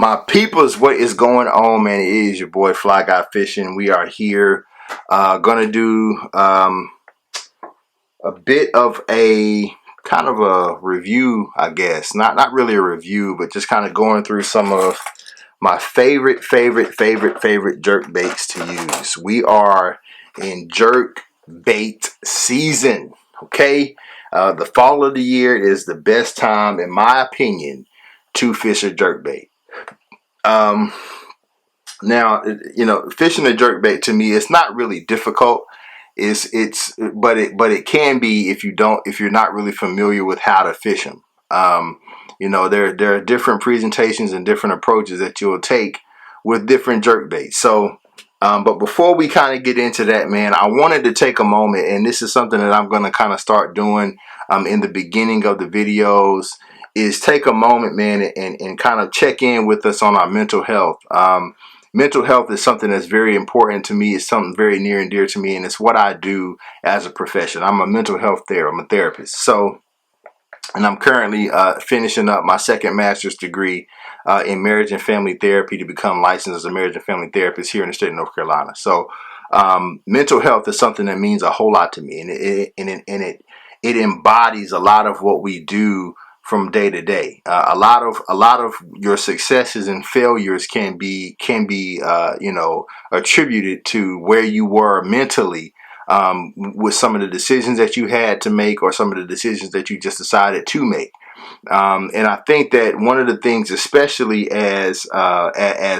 My peoples, what is going on, man? It is your boy Fly Guy Fishing. We are here, gonna do a bit of a kind of a review, I guess. Not really a review, but just kind of going through some of my favorite jerk baits to use. We are in jerk bait season. Okay, the fall of the year is the best time, in my opinion, to fish a jerk bait. Now, fishing a jerkbait, to me, it's not really difficult. But it can be if you're not really familiar with how to fish them. There are different presentations and different approaches that you'll take with different jerkbaits. So, but before we kind of get into that, man, I wanted to take a moment, and this is something that I'm going to kind of start doing in the beginning of the videos, is take a moment, man, and kind of check in with us on our mental health. Mental health is something that's very important to me. It's something very near and dear to me, and it's what I do as a profession. I'm a mental health therapist. I'm a therapist. So, and I'm currently finishing up my second master's degree in marriage and family therapy to become licensed as a marriage and family therapist here in the state of North Carolina. So, mental health is something that means a whole lot to me, and it embodies a lot of what we do from day to day. A lot of your successes and failures can be attributed to where you were mentally, with some of the decisions that you had to make, or some of the decisions that you just decided to make. And I think that one of the things, especially as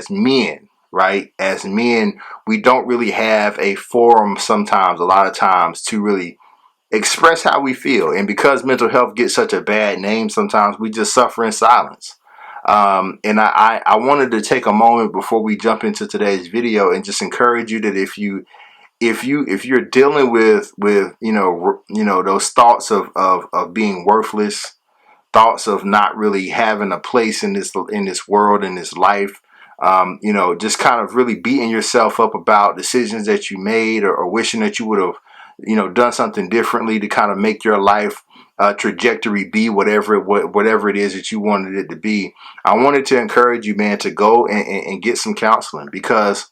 men, right? As men, we don't really have a forum sometimes, a lot of times, to really express how we feel. And because mental health gets such a bad name, sometimes we just suffer in silence. And I wanted to take a moment before we jump into today's video and just encourage you that if you're dealing with those thoughts of being worthless, thoughts of not really having a place in this world, in this life, just kind of really beating yourself up about decisions that you made, or wishing that you would have done something differently to kind of make your life trajectory be whatever it is that you wanted it to be. I wanted to encourage you, man, to go and get some counseling, because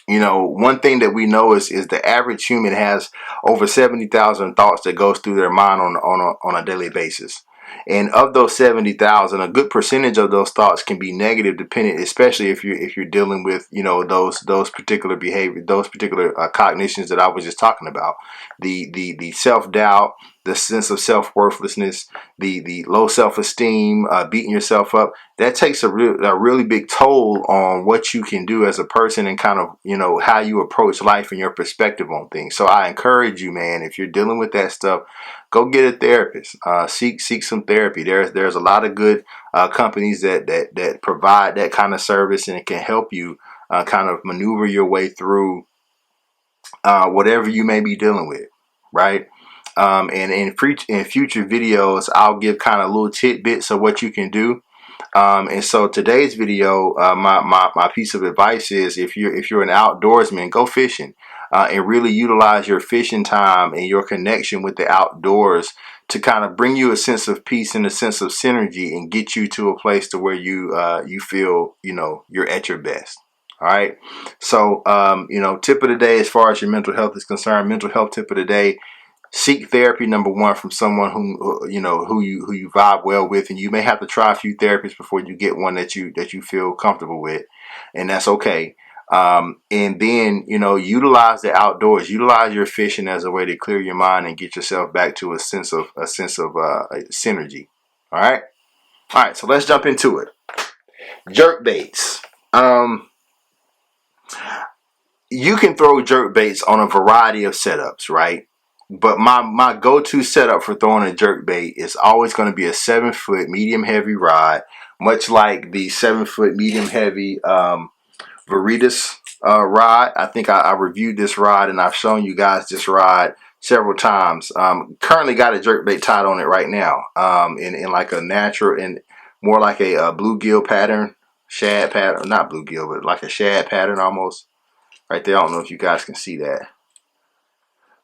one thing that we know is the average human has over 70,000 thoughts that goes through their mind on a daily basis. And of those 70,000, a good percentage of those thoughts can be negative, dependent, especially if you're dealing with those particular behavior, those particular cognitions that I was just talking about, the self-doubt, the sense of self-worthlessness, the low self-esteem, beating yourself up. That takes a really big toll on what you can do as a person, and kind of how you approach life and your perspective on things. So I encourage you, man, if you're dealing with that stuff, go get a therapist. Seek some therapy. There's a lot of good companies that provide that kind of service, and it can help you kind of maneuver your way through whatever you may be dealing with, right? And in future videos, I'll give kind of little tidbits of what you can do. And so today's video, my piece of advice is, if you're an outdoorsman, go fishing, and really utilize your fishing time and your connection with the outdoors to kind of bring you a sense of peace and a sense of synergy, and get you to a place to where you feel you're at your best. All right. So tip of the day, as far as your mental health is concerned, mental health tip of the day: seek therapy, number one, from someone who you vibe well with, and you may have to try a few therapists before you get one that you feel comfortable with, and that's okay. And then utilize the outdoors, utilize your fishing as a way to clear your mind and get yourself back to a sense of synergy. All right. So let's jump into it. Jerk baits. You can throw jerk baits on a variety of setups, right? But my go-to setup for throwing a jerk bait is always going to be a 7-foot medium heavy rod, much like the 7-foot medium heavy Veritas rod. I think I reviewed this rod, and I've shown you guys this rod several times. Currently got a jerk bait tied on it right now, in like a natural, and more like a bluegill pattern, shad pattern, not bluegill, but like a shad pattern almost. Right there, I don't know if you guys can see that.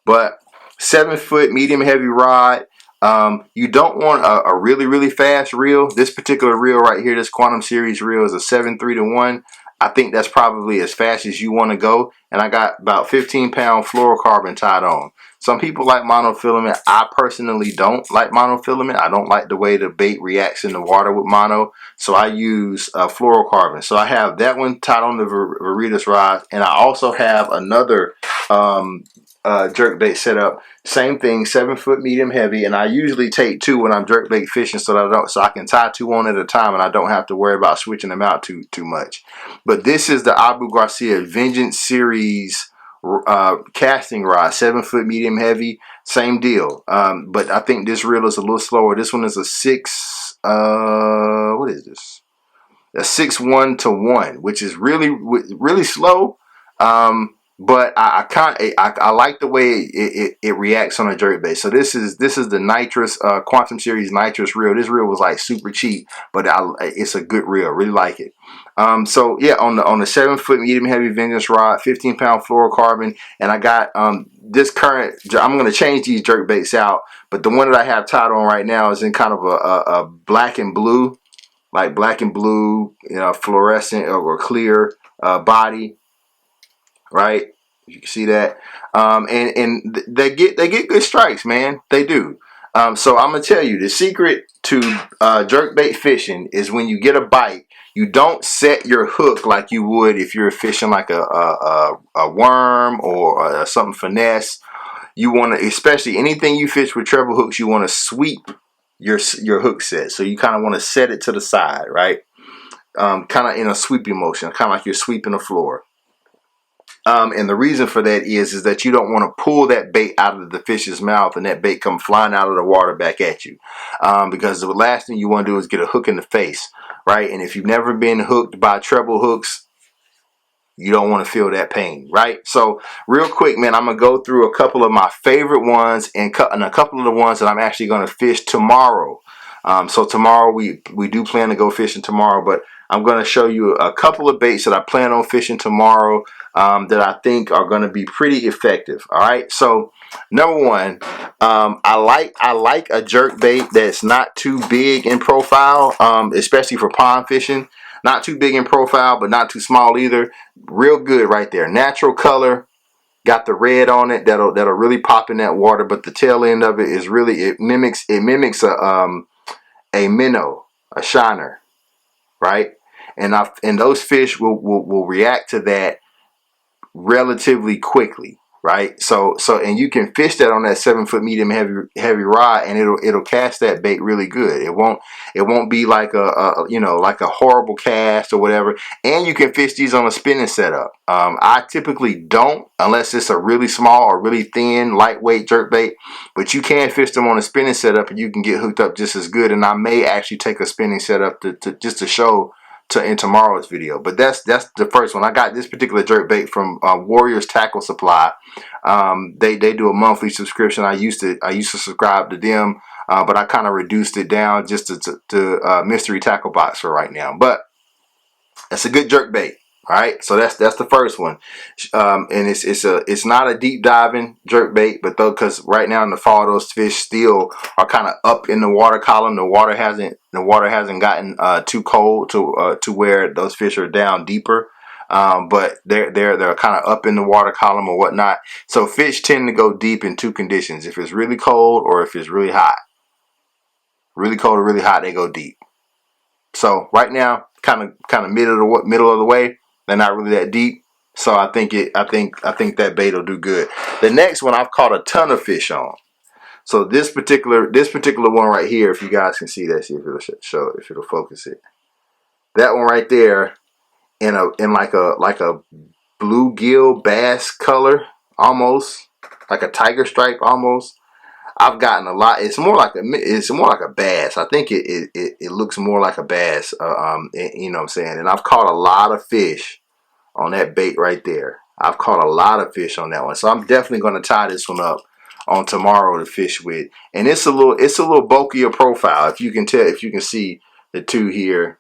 But 7-foot medium heavy rod. You don't want a really, really fast reel. This particular reel right here, this Quantum Series reel, is a 7.3-to-1. I think that's probably as fast as you want to go. And I got about 15-pound fluorocarbon tied on. Some people like monofilament. I personally don't like monofilament. I don't like the way the bait reacts in the water with mono. So I use fluorocarbon. So I have that one tied on the Veritas rod. And I also have another jerk bait set up. Same thing, 7-foot medium heavy, and I usually take 2 when I'm jerk bait fishing, so I can tie 2 on at a time, and I don't have to worry about switching them out too much. But this is the Abu Garcia Vengeance Series casting rod, 7-foot medium heavy, same deal. But I think this reel is a little slower. This one is a 6. What is this? A 6.1-to-1, which is really slow. But I like the way it reacts on a jerk bait. So this is the nitrous Quantum Series nitrous reel. This reel was like super cheap, but it's a good reel. Really like it. So yeah, on the 7-foot medium heavy Vengeance rod, 15-pound fluorocarbon, and I got this current. I'm gonna change these jerk baits out, but the one that I have tied on right now is in kind of a black and blue, like black and blue, fluorescent or clear body. Right, you can see that, and they get good strikes, man. They do. So I'm gonna tell you the secret to jerkbait fishing is when you get a bite, you don't set your hook like you would if you're fishing like a worm or something finesse. You want to, especially anything you fish with treble hooks, you want to sweep your hook set. So you kind of want to set it to the side, right? Kind of in a sweeping motion, kind of like you're sweeping the floor. And the reason for that is that you don't want to pull that bait out of the fish's mouth and that bait come flying out of the water back at you. Because the last thing you want to do is get a hook in the face, right? And if you've never been hooked by treble hooks, you don't want to feel that pain, right? So real quick, man, I'm going to go through a couple of my favorite ones and a couple of the ones that I'm actually going to fish tomorrow. So tomorrow we do plan to go fishing tomorrow, but I'm going to show you a couple of baits that I plan on fishing tomorrow that I think are going to be pretty effective. All right. So number one, I like a jerk bait that's not too big in profile, especially for pond fishing. Not too big in profile, but not too small either. Real good right there. Natural color. Got the red on it that'll really pop in that water, but the tail end of it is really it mimics a minnow, a shiner, right? And those fish will react to that relatively quickly, right? So and you can fish that on that 7-foot medium heavy rod, and it'll cast that bait really good. It won't be like like a horrible cast or whatever. And you can fish these on a spinning setup. I typically don't unless it's a really small or really thin, lightweight jerk bait. But you can fish them on a spinning setup, and you can get hooked up just as good. And I may actually take a spinning setup to just to show in tomorrow's video. But that's the first one. I got this particular jerk bait from Warriors Tackle Supply. They do a monthly subscription. I used to subscribe to them, but I kind of reduced it down just to Mystery Tackle Box for right now. But it's a good jerk bait. All right, so that's the first one, and it's not a deep diving jerk bait, but though because right now in the fall those fish still are kind of up in the water column. The water hasn't gotten too cold to where those fish are down deeper, but they're kind of up in the water column or whatnot. So fish tend to go deep in two conditions: if it's really cold or if it's really hot. Really cold or really hot, they go deep. So right now, kind of middle of the way. They're not really that deep, so I think that bait will do good. The next one I've caught a ton of fish on. So this particular one right here, if you guys can see that, see if it'll show it, if it'll focus it. That one right there, in like a bluegill bass color, almost like a tiger stripe, almost. I've gotten a lot. It's more like a bass. I think it looks more like a bass. You know what I'm saying? And I've caught a lot of fish on that bait right there. I've caught a lot of fish on that one. So I'm definitely going to tie this one up on tomorrow to fish with. And it's a little bulkier profile. If you can tell, if you can see the two here.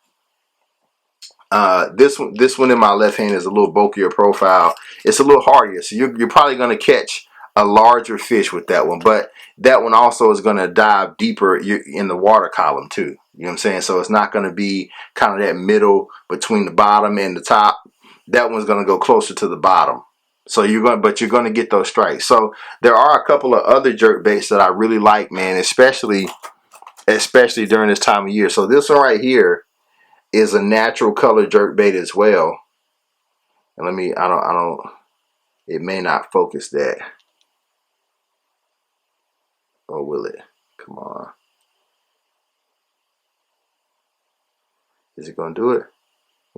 This one in my left hand is a little bulkier profile. It's a little hardier. So you're probably going to catch a larger fish with that one, but that one also is going to dive deeper in the water column too. You know what I'm saying? So it's not going to be kind of that middle between the bottom and the top. That one's going to go closer to the bottom. So you're going to get those strikes. So there are a couple of other jerk baits that I really like, man, especially during this time of year. So this one right here is a natural color jerk bait as well. And it may not focus that. Or will it? Come on. Is it going to do it?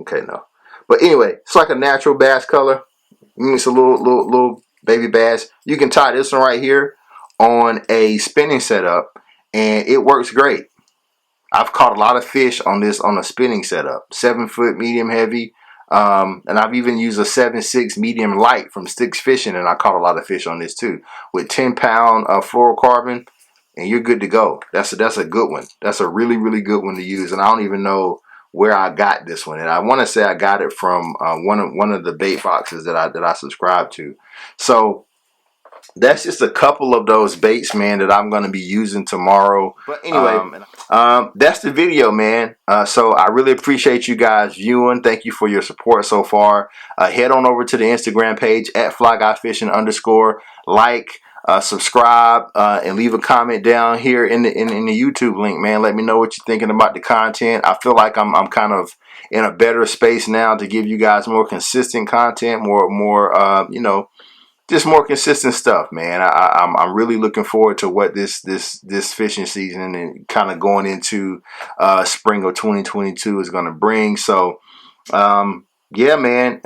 Okay, no. But anyway, it's like a natural bass color. It's a little baby bass. You can tie this one right here on a spinning setup, and it works great. I've caught a lot of fish on a spinning setup. 7-foot medium heavy. And I've even used a 7.6 medium light from Sticks Fishing, and I caught a lot of fish on this too. With 10-pound fluorocarbon, and you're good to go. That's a good one. That's a really, really good one to use. And I don't even know where I got this one. And I want to say I got it from one of the bait boxes that I subscribe to. So that's just a couple of those baits, man, that I'm going to be using tomorrow. But anyway, that's the video, man. So I really appreciate you guys viewing. Thank you for your support so far. Head on over to the Instagram page at FlyGuyFishing_. Like, subscribe, and leave a comment down here in the YouTube link, man. Let me know what you're thinking about the content. I feel like I'm kind of in a better space now to give you guys more consistent content, more you know, just more consistent stuff, man. I'm really looking forward to what this fishing season and kind of going into spring of 2022 is going to bring. So yeah, man,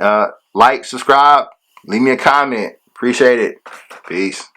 like, subscribe, leave me a comment. Appreciate it. Peace.